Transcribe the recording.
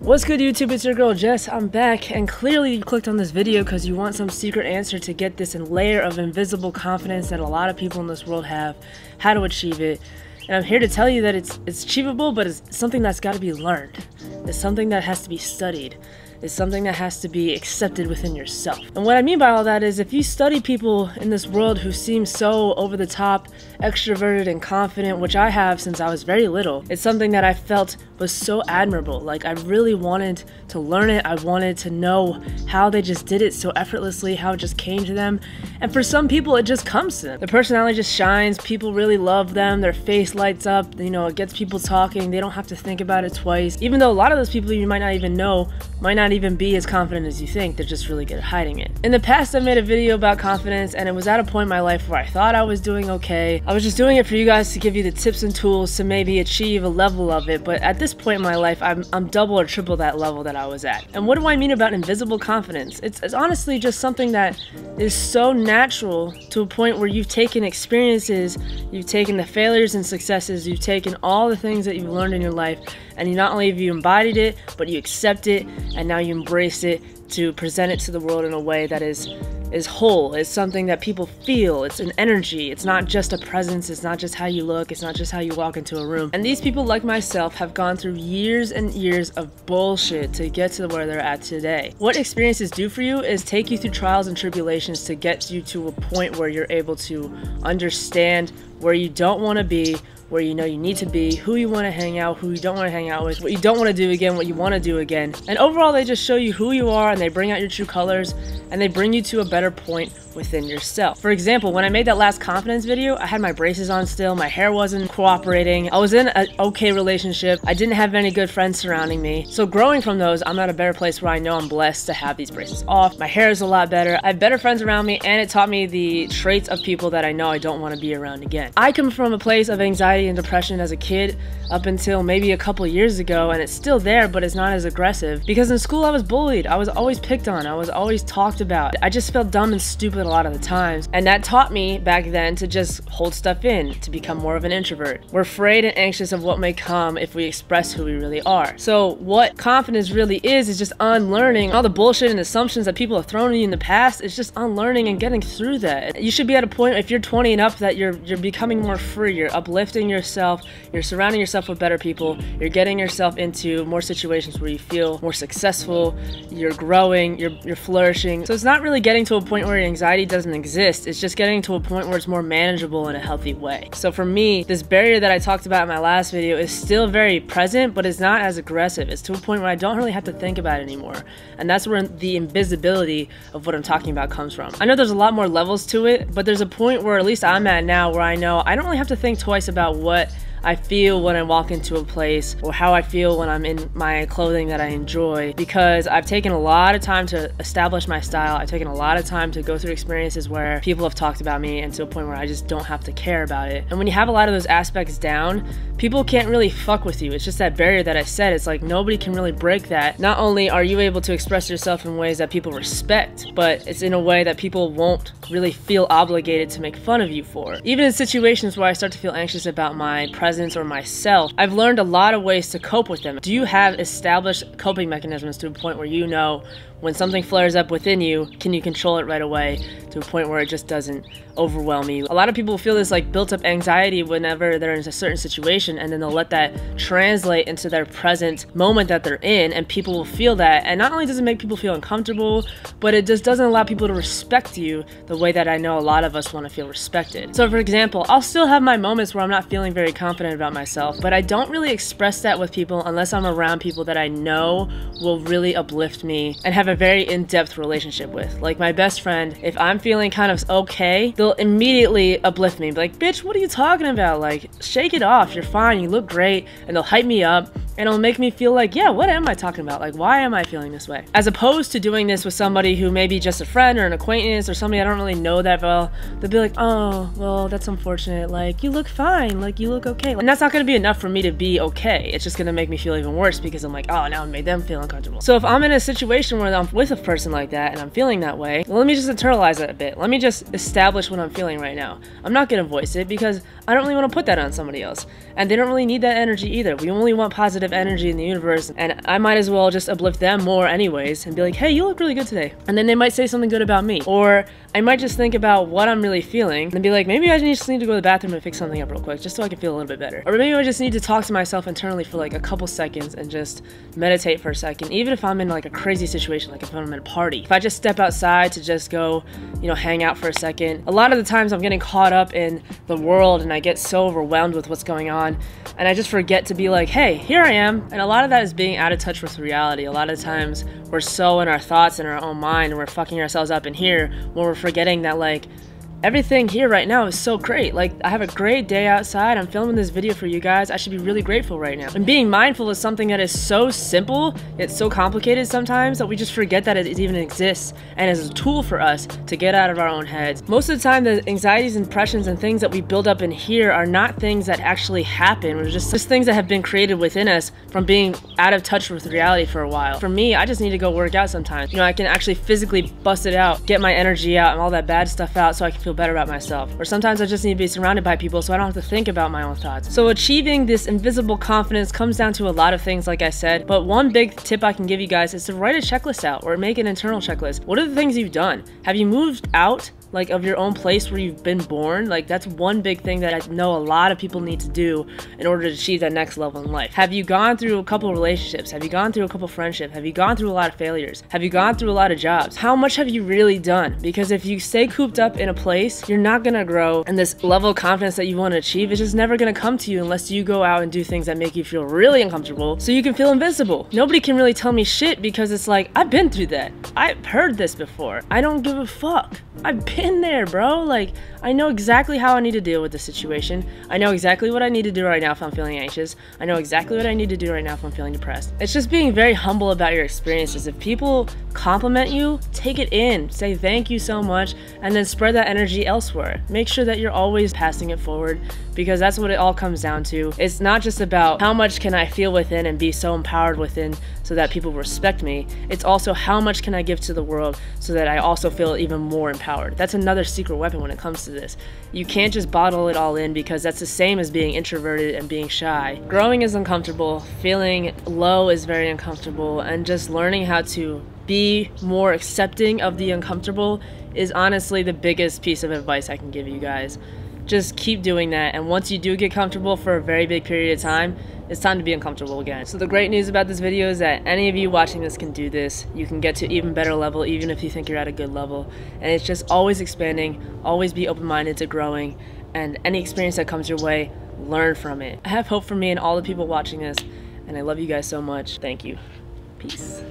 What's good, YouTube? It's your girl Jess. I'm back, and clearly you clicked on this video because you want some secret answer to get this layer of invisible confidence that a lot of people in this world have, how to achieve it. And I'm here to tell you that it's achievable, but it's something that's got to be learned. It's something that has to be studied. It's something that has to be accepted within yourself. And what I mean by all that is, if you study people in this world who seem so over the top, extroverted and confident, which I have since I was very little, it's something that I felt was so admirable. Like, I really wanted to learn it. I wanted to know how they just did it so effortlessly, how it just came to them. And for some people, it just comes to them. Their personality just shines. People really love them. Their face lights up. You know, it gets people talking. They don't have to think about it twice. Even though a lot of those people you might not even know might not even be as confident as you think. They're just really good at hiding it. In the past, I made a video about confidence, and it was at a point in my life where I thought I was doing okay. I was just doing it for you guys to give you the tips and tools to maybe achieve a level of it. But at this point in my life, I'm double or triple that level that I was at. And what do I mean about invisible confidence? It's honestly just something that is so natural to a point where you've taken experiences, you've taken the failures and successes, you've taken all the things that you've learned in your life, and you not only have you embodied it, but you accept it, and now you embrace it to present it to the world in a way that is whole. It's something that people feel. It's an energy. It's not just a presence. It's not just how you look. It's not just how you walk into a room. And these people, like myself, have gone through years and years of bullshit to get to where they're at today. What experiences do for you is take you through trials and tribulations to get you to a point where you're able to understand where you don't want to be, where you know you need to be, who you want to hang out, who you don't want to hang out with, what you don't want to do again, what you want to do again. And overall, they just show you who you are, and they bring out your true colors, and they bring you to a better point within yourself. For example, when I made that last confidence video, I had my braces on still, my hair wasn't cooperating, I was in an okay relationship, I didn't have any good friends surrounding me. So growing from those, I'm at a better place where I know I'm blessed to have these braces off. My hair is a lot better, I have better friends around me, and it taught me the traits of people that I know I don't want to be around again. I come from a place of anxiety and depression as a kid up until maybe a couple years ago, and it's still there, but it's not as aggressive because in school I was bullied, I was always picked on, I was always talked about. I just felt dumb and stupid a lot of the times, and that taught me back then to just hold stuff in, to become more of an introvert. We're afraid and anxious of what may come if we express who we really are. So what confidence really is just unlearning all the bullshit and assumptions that people have thrown at you in the past. It's just unlearning and getting through that. You should be at a point, if you're 20 and up, that you're becoming more free, you're uplifting yourself, you're surrounding yourself with better people, you're getting yourself into more situations where you feel more successful, you're growing, you're flourishing. So it's not really getting to a point where your anxiety doesn't exist, it's just getting to a point where it's more manageable in a healthy way. So for me, this barrier that I talked about in my last video is still very present, but it's not as aggressive. It's to a point where I don't really have to think about it anymore. And that's where the invisibility of what I'm talking about comes from. I know there's a lot more levels to it, but there's a point where at least I'm at now where I know I don't really have to think twice about what I feel when I walk into a place or how I feel when I'm in my clothing that I enjoy, because I've taken a lot of time to establish my style. I've taken a lot of time to go through experiences where people have talked about me, and to a point where I just don't have to care about it. And when you have a lot of those aspects down, people can't really fuck with you. It's just that barrier that I said. It's like nobody can really break that. Not only are you able to express yourself in ways that people respect, but it's in a way that people won't really feel obligated to make fun of you for. Even in situations where I start to feel anxious about my presence or myself, I've learned a lot of ways to cope with them. Do you have established coping mechanisms to a point where you know when something flares up within you, can you control it right away to a point where it just doesn't overwhelm you? A lot of people feel this like built up anxiety whenever they're in a certain situation, and then they'll let that translate into their present moment that they're in, and people will feel that. And not only does it make people feel uncomfortable, but it just doesn't allow people to respect you the way that I know a lot of us want to feel respected. So for example, I'll still have my moments where I'm not feeling very confident about myself, but I don't really express that with people unless I'm around people that I know will really uplift me and have a very in-depth relationship with. Like my best friend, if I'm feeling kind of okay, they'll immediately uplift me, be like, bitch, what are you talking about? Like, shake it off, you're fine, you look great. And they'll hype me up, and it'll make me feel like, yeah, what am I talking about? Like, why am I feeling this way? As opposed to doing this with somebody who may be just a friend or an acquaintance or somebody I don't really know that well. They'll be like, oh, well, that's unfortunate. Like, you look fine, like, you look okay. And that's not gonna be enough for me to be okay. It's just gonna make me feel even worse because I'm like, oh, now I made them feel uncomfortable. So if I'm in a situation where I'm with a person like that and I'm feeling that way, well, let me just internalize it a bit. Let me just establish what I'm feeling right now. I'm not gonna voice it because I don't really want to put that on somebody else. And they don't really need that energy either. We only want positive positive energy in the universe, and I might as well just uplift them more anyways and be like, hey, you look really good today. And then they might say something good about me. Or I might just think about what I'm really feeling and be like, maybe I just need to go to the bathroom and fix something up real quick just so I can feel a little bit better. Or maybe I just need to talk to myself internally for like a couple seconds and just meditate for a second, even if I'm in like a crazy situation, like if I'm at a party. If I just step outside to just go, you know, hang out for a second. A lot of the times I'm getting caught up in the world and I get so overwhelmed with what's going on, and I just forget to be like, hey, here I am. And a lot of that is being out of touch with reality. A lot of times we're so in our thoughts and our own mind, and we're fucking ourselves up in here when we're forgetting that like everything here right now is so great. Like, I have a great day outside. I'm filming this video for you guys. I should be really grateful right now. And being mindful is something that is so simple, it's so complicated sometimes that we just forget that it even exists and is a tool for us to get out of our own heads. Most of the time, the anxieties and depressions and things that we build up in here are not things that actually happen. We're just things that have been created within us from being out of touch with reality for a while. For me, I just need to go work out sometimes. You know, I can actually physically bust it out, get my energy out and all that bad stuff out so I can feel better about myself. Or sometimes I just need to be surrounded by people so I don't have to think about my own thoughts. So achieving this invisible confidence comes down to a lot of things, like I said, but one big tip I can give you guys is to write a checklist out or make an internal checklist. What are the things you've done? Have you moved out like of your own place where you've been born? Like, that's one big thing that I know a lot of people need to do in order to achieve that next level in life. Have you gone through a couple relationships? Have you gone through a couple friendships? Have you gone through a lot of failures? Have you gone through a lot of jobs? How much have you really done? Because if you stay cooped up in a place, you're not gonna grow, and this level of confidence that you want to achieve is just never gonna come to you unless you go out and do things that make you feel really uncomfortable so you can feel invisible. Nobody can really tell me shit because it's like, I've been through that. I've heard this before. I don't give a fuck. I've been there, bro. Like, I know exactly how I need to deal with the situation. I know exactly what I need to do right now if I'm feeling anxious. I know exactly what I need to do right now if I'm feeling depressed. It's just being very humble about your experiences. If people compliment you, take it in, say thank you so much, and then spread that energy elsewhere. Make sure that you're always passing it forward, because that's what it all comes down to. It's not just about how much can I feel within and be so empowered within so that people respect me. It's also how much can I give to the world so that I also feel even more empowered. That's another secret weapon when it comes to this. You can't just bottle it all in, because that's the same as being introverted and being shy. Growing is uncomfortable, feeling low is very uncomfortable, and just learning how to be more accepting of the uncomfortable is honestly the biggest piece of advice I can give you guys. Just keep doing that, and once you do get comfortable for a very big period of time, it's time to be uncomfortable again. So the great news about this video is that any of you watching this can do this. You can get to even better level even if you think you're at a good level, and it's just always expanding, always be open-minded to growing, and any experience that comes your way, learn from it. I have hope for me and all the people watching this, and I love you guys so much. Thank you. Peace.